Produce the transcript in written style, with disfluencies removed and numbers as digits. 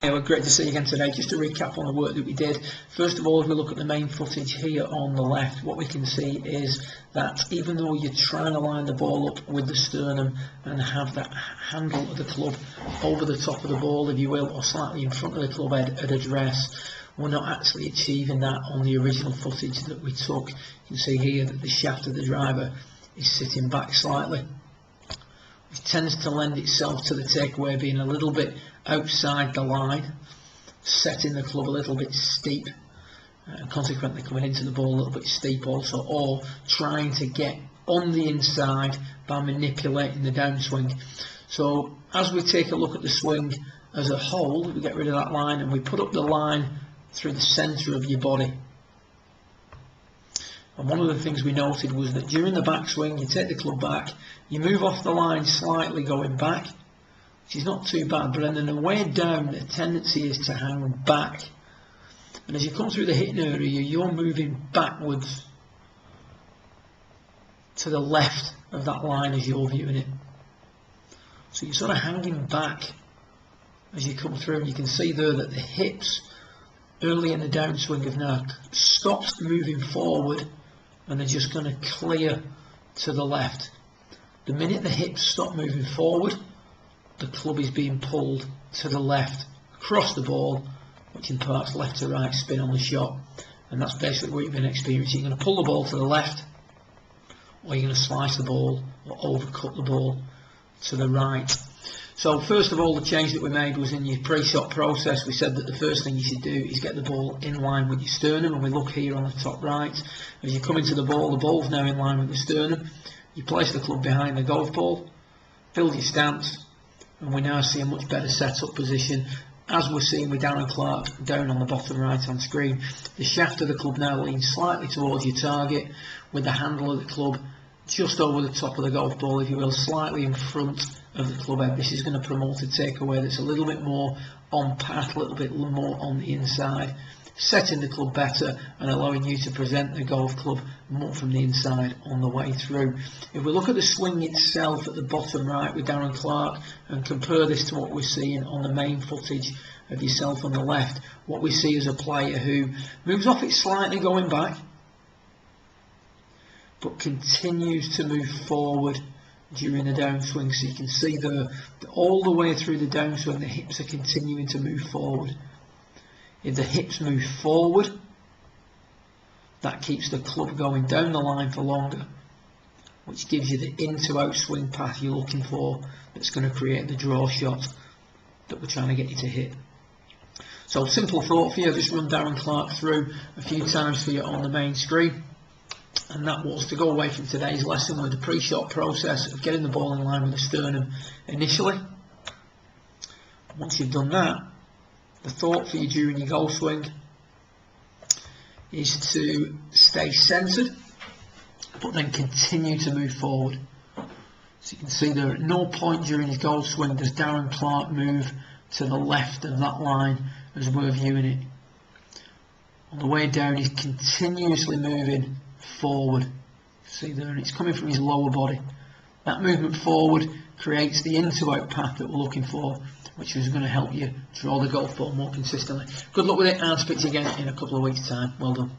Yeah, well, great to see you again today. Just to recap on the work that we did. First of all, if we look at the main footage here on the left, what we can see is that even though you're trying to line the ball up with the sternum and have that handle of the club over the top of the ball, if you will, or slightly in front of the club head at address, we're not actually achieving that on the original footage that we took. You can see here that the shaft of the driver is sitting back slightly, which tends to lend itself to the takeaway being a little bit outside the line, setting the club a little bit steep, and consequently coming into the ball a little bit steep also, or trying to get on the inside by manipulating the downswing. So as we take a look at the swing as a whole, we get rid of that line and we put up the line through the centre of your body. And one of the things we noted was that during the backswing, you take the club back, you move off the line slightly going back, which is not too bad, but then on the way down, the tendency is to hang back. And as you come through the hitting area, you're moving backwards to the left of that line as you're viewing it. So you're sort of hanging back as you come through, and you can see there that the hips early in the downswing have now stopped moving forward and they're just going to clear to the left. The minute the hips stop moving forward, the club is being pulled to the left across the ball, which imparts left to right spin on the shot, and that's basically what you've been experiencing. You're going to pull the ball to the left, or you're going to slice the ball or overcut the ball to the right. So first of all, the change that we made was in your pre-shot process. We said that the first thing you should do is get the ball in line with your sternum, and we look here on the top right. As you come into the ball's now in line with the sternum. You place the club behind the golf ball, build your stance, and we now see a much better set-up position. As we're seeing with Darren Clark down on the bottom right hand screen, the shaft of the club now leans slightly towards your target, with the handle of the club just over the top of the golf ball, if you will, slightly in front of the club head. This is going to promote a takeaway that's a little bit more on path, a little bit more on the inside, setting the club better and allowing you to present the golf club more from the inside on the way through. If we look at the swing itself at the bottom right with Darren Clark and compare this to what we're seeing on the main footage of yourself on the left, what we see is a player who moves off it slightly going back, but continues to move forward during the downswing. So you can see that all the way through the downswing, the hips are continuing to move forward. If the hips move forward, that keeps the club going down the line for longer, which gives you the in-to-out swing path you're looking for, that's going to create the draw shot that we're trying to get you to hit. So simple thought for you, just run Darren Clark through a few times for you on the main screen. And that was to go away from today's lesson with the pre-shot process of getting the ball in line with the sternum initially. Once you've done that, the thought for you during your golf swing is to stay centred, but then continue to move forward. So you can see there at no point during his golf swing does Darren Clark move to the left of that line as we're viewing it. On the way down, he's continuously moving forward. See there, and it's coming from his lower body. That movement forward creates the in-to-out path that we're looking for, which is going to help you draw the golf ball more consistently. Good luck with it, and I'll speak to you again in a couple of weeks' time. Well done.